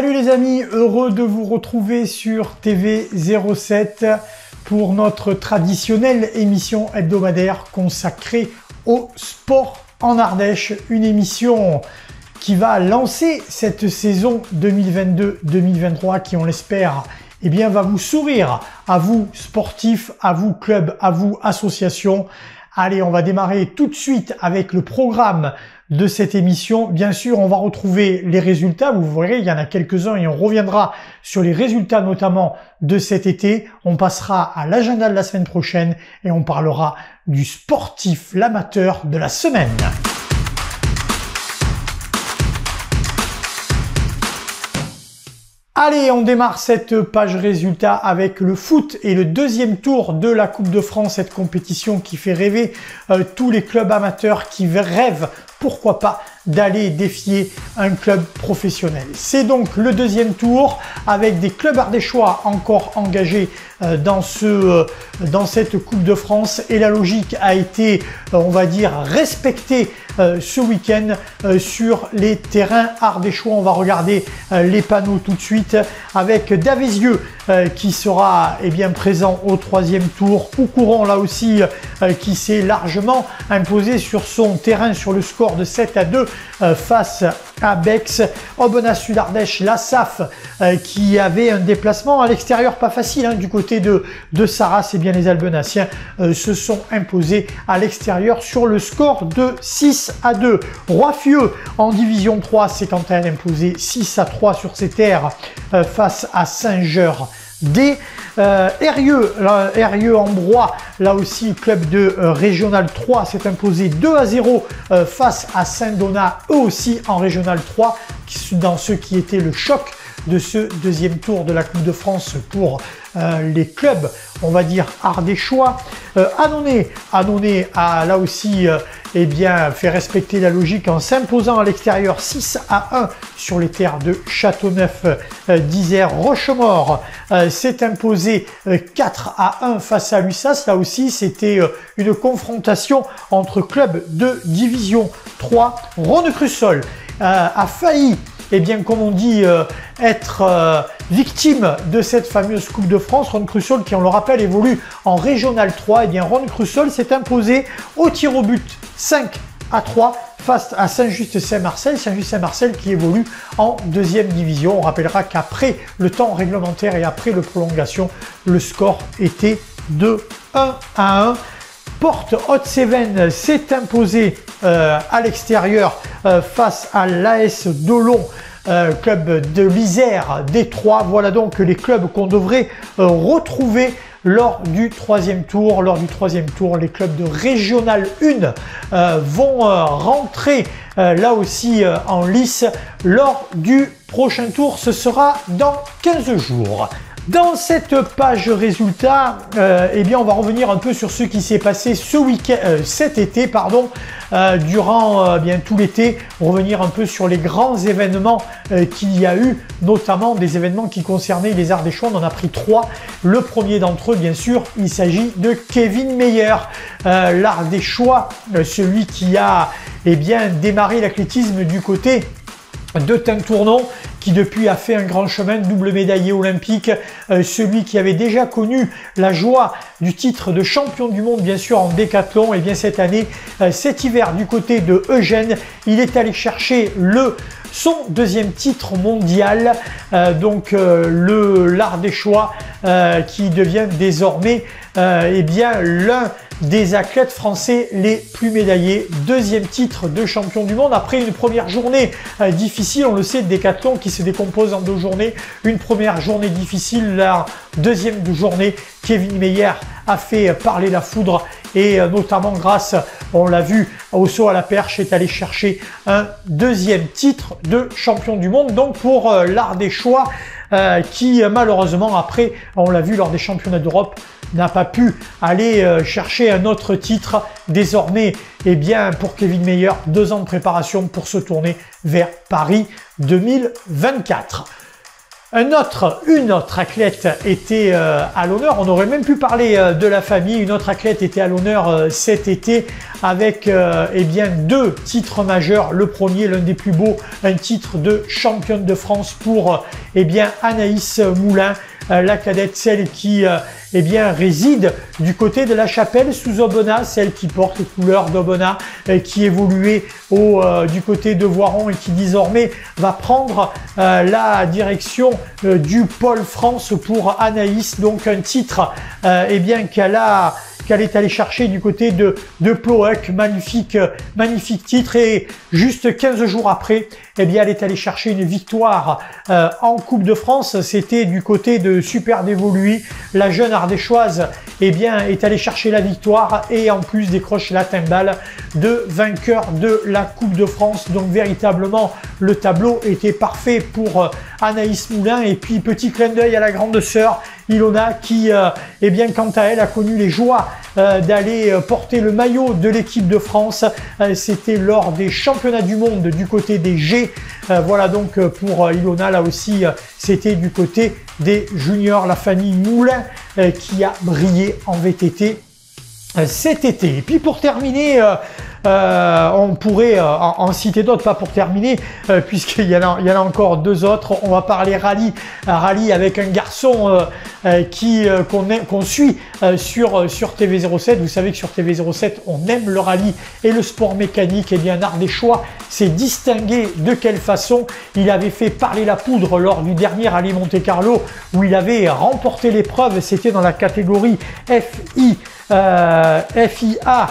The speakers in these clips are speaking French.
Salut les amis, heureux de vous retrouver sur TV07 pour notre traditionnelle émission hebdomadaire consacrée au sport en Ardèche. Une émission qui va lancer cette saison 2022-2023 qui, on l'espère, va vous sourire à vous sportifs, à vous clubs, à vous associations. Allez, on va démarrer tout de suite avec le programme de cette émission. Bien sûr, on va retrouver les résultats. Vous verrez, il y en a quelques-uns et on reviendra sur les résultats notamment de cet été. On passera à l'agenda de la semaine prochaine et on parlera du sportif, l'amateur de la semaine. Allez, on démarre cette page résultats avec le foot et le deuxième tour de la Coupe de France, cette compétition qui fait rêver tous les clubs amateurs qui rêvent, pourquoi pas, d'aller défier un club professionnel. C'est donc le deuxième tour avec des clubs ardéchois encore engagés dans cette Coupe de France et la logique a été, on va dire, respectée ce week-end sur les terrains ardéchois. On va regarder les panneaux tout de suite avec Davézieux qui sera présent au troisième tour. Oucouron là aussi qui s'est largement imposé sur son terrain sur le score de 7-2 face à Bex. Aubenas Sud Ardèche, la SAF qui avait un déplacement à l'extérieur pas facile du côté de Sarras. Et bien les Albenaciens se sont imposés à l'extérieur sur le score de 6-2. Roiffieux en division 3 s'est quant à elle imposé 6-3 sur ses terres face à Saint-Georges. Herrieux-en-Broye, là aussi club de Régional 3 s'est imposé 2-0 face à Saint-Donat, eux aussi en Régional 3, dans ce qui était le choc de ce deuxième tour de la Coupe de France pour les clubs, on va dire, ardéchois. Annonay a là aussi fait respecter la logique en s'imposant à l'extérieur 6-1 sur les terres de Châteauneuf d'Isère. Rochemort s'est imposé 4-1 face à Lussas. Là aussi, c'était une confrontation entre clubs de division 3. Rhône-Crussol a failli, comme on dit, être victime de cette fameuse Coupe de France. Rhône-Crussol, qui on le rappelle évolue en Régional 3, Rhône-Crussol s'est imposé au tir au but 5-3 face à Saint-Just-Saint-Marcel. Saint-Just-Saint-Marcel qui évolue en deuxième division. On rappellera qu'après le temps réglementaire et après le prolongation, le score était de 1-1. Porte Haute-Cévennes s'est imposé à l'extérieur face à l'AS Dolon, club de l'Isère Détroit. Voilà donc les clubs qu'on devrait retrouver lors du troisième tour. Lors du troisième tour, les clubs de Régional 1 vont rentrer là aussi en lice lors du prochain tour. Ce sera dans 15 jours. Dans cette page résultats, on va revenir un peu sur ce qui s'est passé cet été, durant tout l'été, revenir un peu sur les grands événements qu'il y a eu, notamment des événements qui concernaient les Ardéchois. On en a pris 3. Le premier d'entre eux, bien sûr, il s'agit de Kevin Meyer, l'Ardéchois, celui qui a démarré l'athlétisme du côté de Tintournon, qui depuis a fait un grand chemin, double médaillé olympique, celui qui avait déjà connu la joie du titre de champion du monde bien sûr en décathlon. Et bien cette année, cet hiver du côté de Eugène, il est allé chercher son deuxième titre mondial, l'Ardéchois qui devient désormais l'un des athlètes français les plus médaillés. Deuxième titre de champion du monde après une première journée difficile. On le sait, le décathlon qui se décompose en 2 journées. Une première journée difficile, la deuxième journée, Kevin Meyer a fait parler la foudre et notamment grâce, on l'a vu, au saut à la perche, est allé chercher un deuxième titre de champion du monde. Donc pour l'Ardéchois qui malheureusement après, on l'a vu lors des championnats d'Europe, n'a pas pu aller chercher un autre titre. Désormais, pour Kevin Meyer, 2 ans de préparation pour se tourner vers Paris 2024. Une autre athlète était à l'honneur. On aurait même pu parler de la famille. Une autre athlète était à l'honneur cet été avec eh bien 2 titres majeurs. Le premier, l'un des plus beaux, un titre de championne de France pour eh bien Anaïs Moulin, la cadette, celle qui eh bien réside du côté de la Chapelle sous Aubenas, celle qui porte les couleurs d'Aubenas, qui évoluait du côté de Voiron et qui désormais va prendre la direction du pôle France pour Anaïs. Donc un titre eh bien qu'elle est allée chercher du côté de Ploëc. Magnifique titre, et juste 15 jours après, eh bien, elle est allée chercher une victoire en Coupe de France. C'était du côté de Super Dévoluy. La jeune ardéchoise eh bien, est allée chercher la victoire et en plus décroche la timbale de vainqueur de la Coupe de France. Donc véritablement, le tableau était parfait pour Anaïs Moulin. Et puis petit clin d'œil à la grande sœur Ilona qui, eh bien, quant à elle, a connu les joies d'aller porter le maillot de l'équipe de France. C'était lors des championnats du monde du côté des G. Voilà donc pour Ilona, là aussi, c'était du côté des juniors, la famille Moulin qui a brillé en VTT cet été. Et puis pour terminer, on pourrait en citer d'autres, pas pour terminer, puisqu'il y en a encore 2 autres. On va parler rallye avec un garçon qu'on suit sur TV07. Vous savez que sur TV07, on aime le rallye et le sport mécanique. Et bien, un Ardéchois s'est distingué. De quelle façon? Il avait fait parler la poudre lors du dernier rallye Monte-Carlo où il avait remporté l'épreuve. C'était dans la catégorie FIA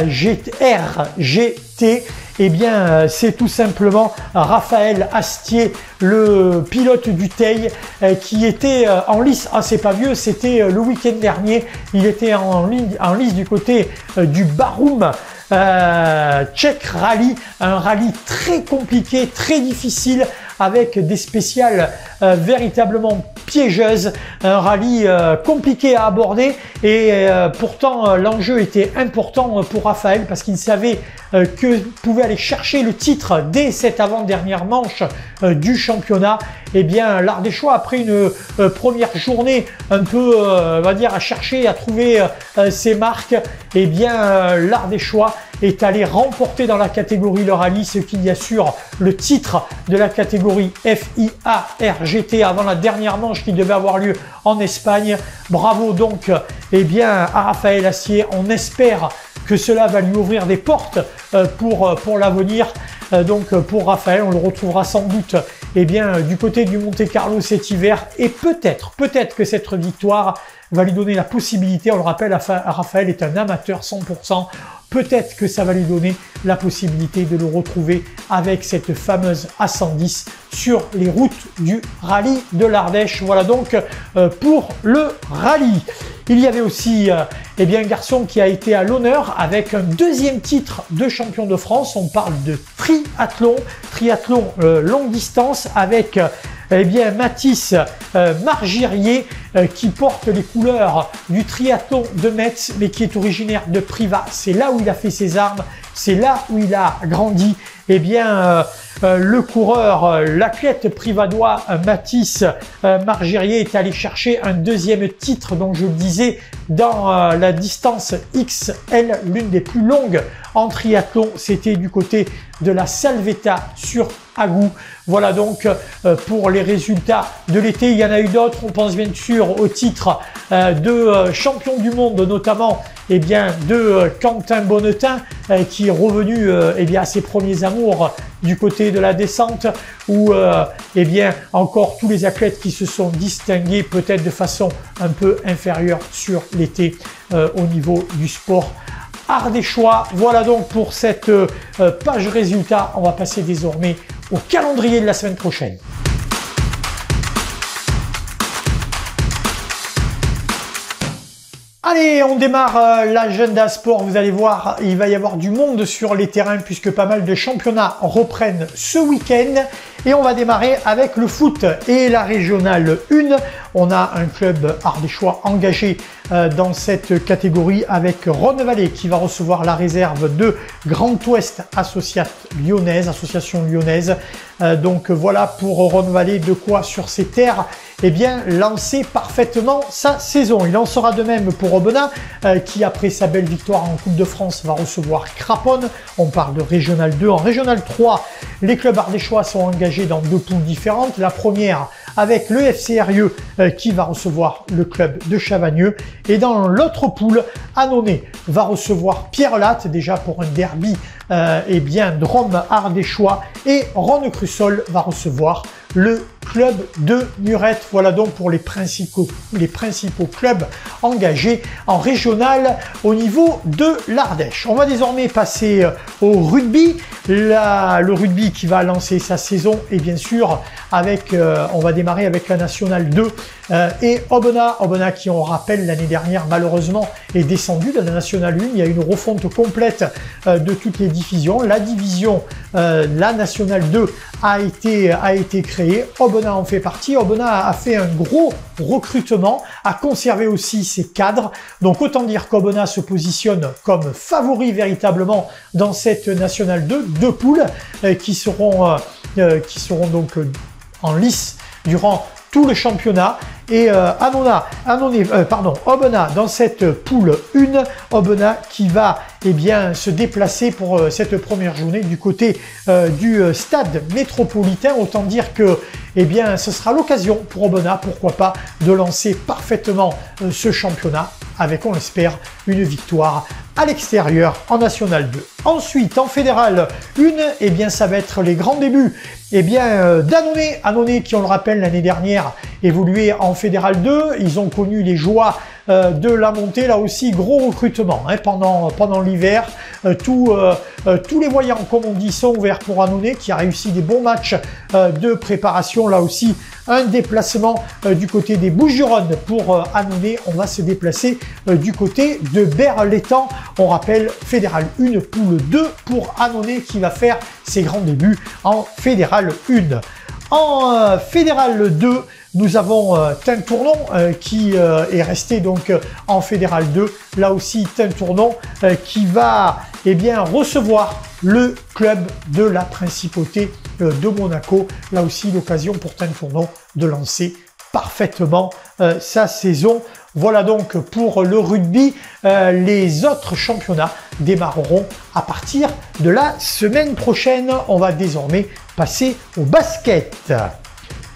GT. Eh bien, c'est tout simplement Raphaël Astier, le pilote du Teil, qui était en lice. Ah, c'est pas vieux, c'était le week-end dernier. Il était en lice du côté du Barum Czech Rally, un rallye très compliqué, très difficile, avec des spéciales véritablement piégeuses, un rallye compliqué à aborder, et pourtant l'enjeu était important pour Raphaël parce qu'il savait que pouvait aller chercher le titre dès cette avant-dernière manche du championnat. Et bien, l'Ardéchois, après une première journée un peu, on va dire, à chercher, à trouver ses marques, et bien l'Ardéchois est allé remporter dans la catégorie le rallye, ce qui y assure le titre de la catégorie FIA RGT avant la dernière manche qui devait avoir lieu en Espagne. Bravo donc eh bien, à Raphaël Astier. On espère que cela va lui ouvrir des portes pour l'avenir. Donc pour Raphaël, on le retrouvera sans doute eh bien, du côté du Monte-Carlo cet hiver, et peut-être que cette victoire va lui donner la possibilité, on le rappelle, Raphaël est un amateur 100%, peut-être que ça va lui donner la possibilité de le retrouver avec cette fameuse A110 sur les routes du rallye de l'Ardèche. Voilà donc pour le rallye. Il y avait aussi eh bien, un garçon qui a été à l'honneur avec un 2e titre de champion de France. On parle de triathlon longue distance avec eh bien, Mathis Margirier qui porte les couleurs du triathlon de Metz, mais qui est originaire de Privas. C'est là où il a fait ses armes, c'est là où il a grandi. Eh bien, le coureur, l'athlète privadois Mathis Margirier est allé chercher un 2e titre, donc je le disais, dans la distance XL, l'une des plus longues en triathlon. C'était du côté de la Salvetta sur Agou. Voilà donc pour les résultats de l'été. Il y en a eu d'autres. On pense bien sûr au titre de champion du monde, notamment eh bien, de Quentin Bonnetin qui est revenu eh bien, à ses premiers amours du côté de la descente, ou eh bien, encore tous les athlètes qui se sont distingués peut-être de façon un peu inférieure sur l'été au niveau du sport ardéchois. Voilà donc pour cette page résultat. On va passer désormais au calendrier de la semaine prochaine. Allez, on démarre l'agenda sport. Vous allez voir, il va y avoir du monde sur les terrains puisque pas mal de championnats reprennent ce week-end. Et on va démarrer avec le foot et la régionale 1. On a un club ardéchois engagé dans cette catégorie avec Rhône-Vallée qui va recevoir la réserve de Grand Ouest Association lyonnaise. Donc voilà pour Ron Vallée, de quoi sur ses terres lancer parfaitement sa saison. Il en sera de même pour Aubenas qui, après sa belle victoire en Coupe de France, va recevoir Craponne. On parle de Régional 2. En Régional 3, les clubs ardéchois sont engagés dans 2 poules différentes. La première avec le FC Eyrieux qui va recevoir le club de Chavagneux. Et dans l'autre poule, Annonay va recevoir Pierre-Latte, déjà pour un derby Drôme ardéchois. Et Rosne-Crussol va recevoir le club de Murette. Voilà donc pour les principaux clubs engagés en régional au niveau de l'Ardèche. On va désormais passer au rugby. Le rugby qui va lancer sa saison et bien sûr avec, on va démarrer avec la Nationale 2 et Aubenas qui, on rappelle, l'année dernière malheureusement est descendu de la Nationale 1. Il y a une refonte complète de toutes les divisions. La division, la Nationale 2 a été créée. Aubenas en fait partie. Aubenas a fait un gros recrutement, a conservé aussi ses cadres. Donc autant dire qu'Aubenas se positionne comme favori véritablement dans cette Nationale 2. 2 poules qui seront donc en lice durant tout le championnat. Et Aubenas dans cette poule 1, Aubenas qui va se déplacer pour cette première journée du côté du stade métropolitain. Autant dire que ce sera l'occasion pour Aubenas, pourquoi pas, de lancer parfaitement ce championnat avec, on l'espère, une victoire à l'extérieur en National 2. Ensuite, en Fédéral 1, ça va être les grands débuts d'Annonay. Annonay qui, on le rappelle, l'année dernière évoluait en Fédéral 2. Ils ont connu les joies de la montée. Là aussi, gros recrutement pendant l'hiver. Tous les voyants, comme on dit, sont ouverts pour Annonay qui a réussi des bons matchs de préparation. Là aussi, un déplacement du côté des Bouches-du-Rhône pour Annonay. On va se déplacer du côté de Berlétan. On rappelle, Fédéral 1, poule 2 pour Annonay qui va faire ses grands débuts en Fédéral 1. En Fédéral 2, nous avons Tintournon qui est resté donc en Fédéral 2. Là aussi, Tintournon qui va recevoir le club de la Principauté de Monaco. Là aussi, l'occasion pour Tintournon de lancer parfaitement sa saison. Voilà donc pour le rugby. Les autres championnats démarreront à partir de la semaine prochaine. On va désormais passer au basket.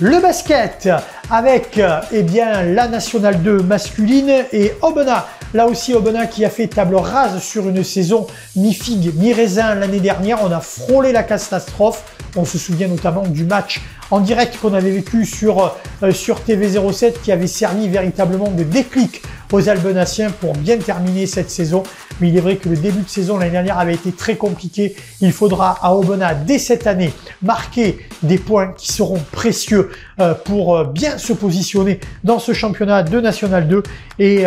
Le basket avec la Nationale 2 masculine et Aubenas. Là aussi, Aubenas qui a fait table rase sur une saison mi-figue, mi-raisin l'année dernière. On a frôlé la catastrophe. On se souvient notamment du match en direct qu'on avait vécu sur TV07 qui avait servi véritablement de déclic aux Albenaciens pour bien terminer cette saison. Mais il est vrai que le début de saison l'année dernière avait été très compliqué. Il faudra à Aubenas dès cette année marquer des points qui seront précieux pour bien se positionner dans ce championnat de National 2 et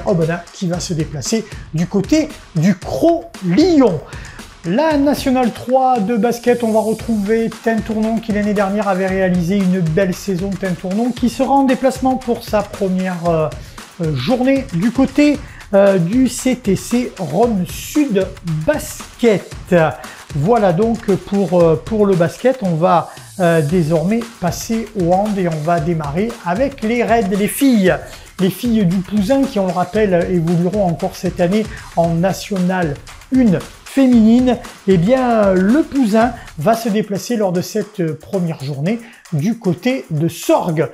Aubenas qui va se déplacer du côté du Cros-Lyon. La Nationale 3 de basket, on va retrouver Tintournon qui l'année dernière avait réalisé une belle saison. Tintournon qui sera en déplacement pour sa première journée du côté du CTC Rhône Sud Basket. Voilà donc pour le basket. On va désormais passer au hand et on va démarrer avec les raids, les filles. Les filles du Pouzin qui, on le rappelle, évolueront encore cette année en Nationale 1 féminine. Le Pouzin va se déplacer lors de cette première journée du côté de Sorgues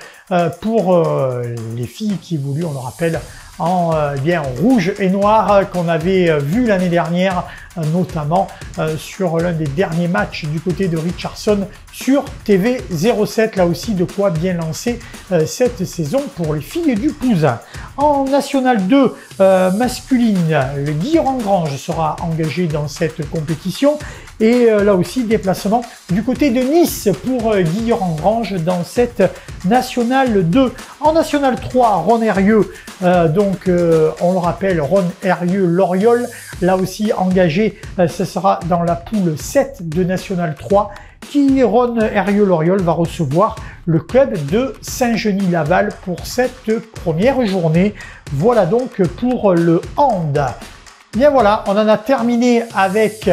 pour les filles qui évoluent, on le rappelle, en rouge et noir qu'on avait vu l'année dernière, notamment sur l'un des derniers matchs du côté de Richardson sur TV07. Là aussi, de quoi bien lancer cette saison pour les filles du Pouzin. En National 2 masculine, le Guillaume-Grange sera engagé dans cette compétition. Et là aussi, déplacement du côté de Nice pour Guillaume-Grange dans cette Nationale 2. En Nationale 3, Rosne-Eyrieux, on le rappelle, Rosne-Eyrieux-Loriol, là aussi engagé, ce sera dans la poule 7 de Nationale 3, qui Rosne-Eyrieux-Loriol va recevoir le club de Saint-Genis-Laval pour cette première journée. Voilà donc pour le hand. Bien voilà, on en a terminé avec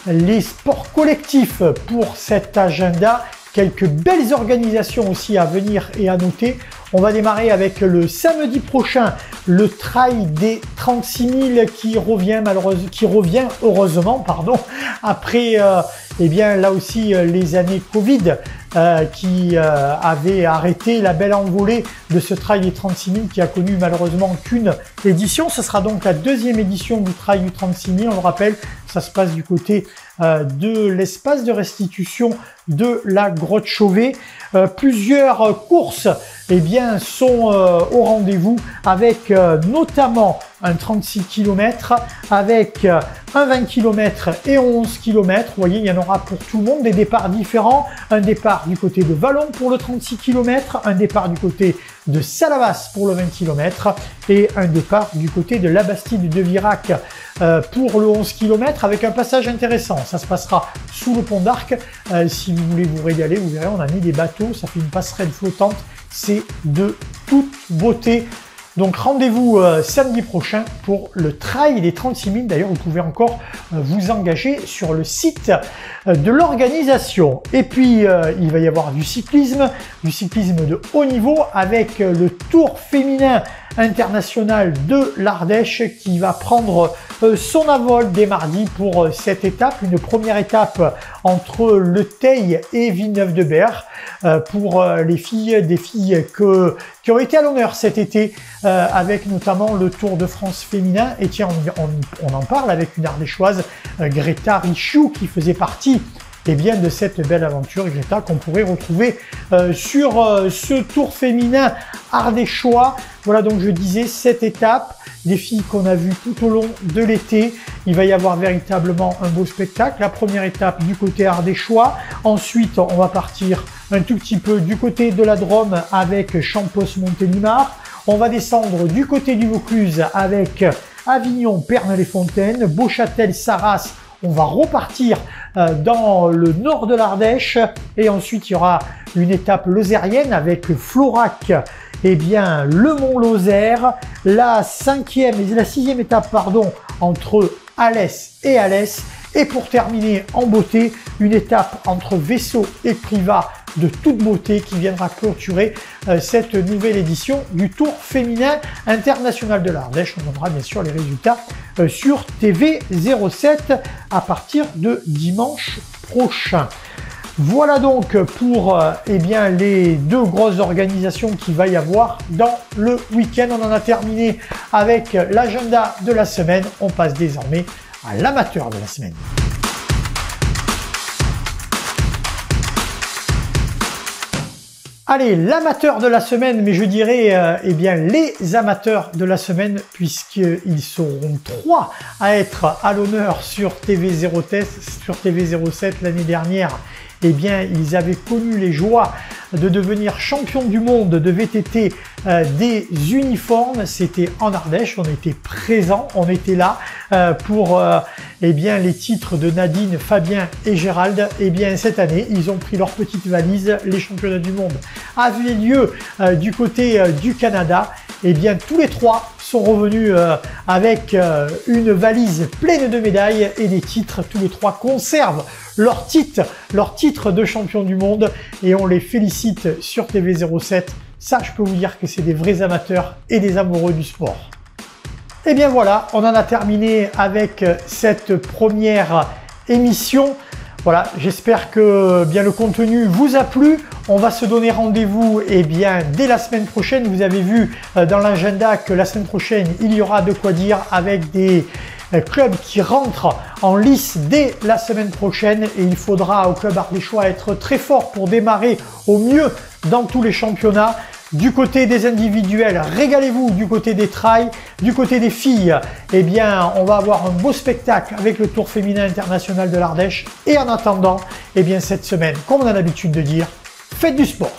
les sports collectifs pour cet agenda. Quelques belles organisations aussi à venir et à noter. On va démarrer avec le samedi prochain, le trail des 36 000 qui revient heureusement, après eh bien là aussi les années Covid qui avaient arrêté la belle envolée de ce trail des 36 000 qui a connu malheureusement qu'une édition. Ce sera donc la deuxième édition du trail du 36 000. On le rappelle, ça se passe du côté de l'espace de restitution de la Grotte Chauvet. Plusieurs courses eh bien, sont au rendez-vous avec notamment un 36 km, avec un 20 km et 11 km. Vous voyez, il y en aura pour tout le monde, des départs différents. Un départ du côté de Vallon pour le 36 km, un départ du côté de Salavas pour le 20 km et un départ du côté de la Bastide de Virac pour le 11 km avec un passage intéressant. Ça se passera sous le pont d'Arc. Si vous voulez vous régaler, vous verrez, on a mis des bateaux, ça fait une passerelle flottante. C'est de toute beauté. Donc rendez-vous samedi prochain pour le trail des 36 000. D'ailleurs, vous pouvez encore vous engager sur le site de l'organisation. Et puis, il va y avoir du cyclisme de haut niveau avec le Tour féminin international de l'Ardèche qui va prendre son envol dès mardi pour cette étape. Une première étape entre Le Teil et Villeneuve-de-Berg pour les filles, des filles qui ont été à l'honneur cet été avec notamment le Tour de France féminin. Et tiens, on en parle avec une Ardéchoise, Greta Richoux, qui faisait partie eh bien, de cette belle aventure, Greta, qu'on pourrait retrouver sur ce Tour féminin ardéchois. Voilà, donc je disais, cette étape, des filles qu'on a vues tout au long de l'été. Il va y avoir véritablement un beau spectacle. La première étape du côté ardéchois. Ensuite, on va partir un tout petit peu du côté de la Drôme avec Champos-Montélimar. On va descendre du côté du Vaucluse avec Avignon, Pernes-les-Fontaines, Beauchâtel, Sarras. On va repartir dans le nord de l'Ardèche et ensuite il y aura une étape lozérienne avec Florac, eh bien le Mont-Lozère, la sixième étape entre Alès et Alès, et pour terminer en beauté, une étape entre Vaisseau et Privas de toute beauté qui viendra clôturer cette nouvelle édition du Tour féminin international de l'Ardèche. On donnera bien sûr les résultats sur TV07 à partir de dimanche prochain. Voilà donc pour eh bien, les deux grosses organisations qu'il va y avoir dans le week-end. On en a terminé avec l'agenda de la semaine. On passe désormais à l'amateur de la semaine. Allez, l'amateur de la semaine, mais je dirais eh bien les amateurs de la semaine, puisqu'ils seront 3 à être à l'honneur sur TV07 l'année dernière. Eh bien, ils avaient connu les joies de devenir champion du monde de VTT des uniformes. C'était en Ardèche, on était présents, on était là pour eh bien, les titres de Nadine, Fabien et Gérald. Eh bien, cette année, ils ont pris leur petite valise. Les championnats du monde avaient lieu du côté du Canada. Eh bien, tous les 3 sont revenus avec une valise pleine de médailles et des titres. Tous les 3 conservent leur titre de champion du monde et on les félicite sur TV07. Ça, je peux vous dire que c'est des vrais amateurs et des amoureux du sport. Et bien voilà, on en a terminé avec cette première émission. Voilà, j'espère que bien le contenu vous a plu. On va se donner rendez-vous dès la semaine prochaine. Vous avez vu dans l'agenda que la semaine prochaine, il y aura de quoi dire avec des clubs qui rentrent en lice dès la semaine prochaine. Et il faudra au club ardéchois être très fort pour démarrer au mieux dans tous les championnats. Du côté des individuels, régalez-vous. Du côté des trails, du côté des filles, eh bien, on va avoir un beau spectacle avec le Tour féminin international de l'Ardèche. Et en attendant, eh bien, cette semaine, comme on a l'habitude de dire, faites du sport.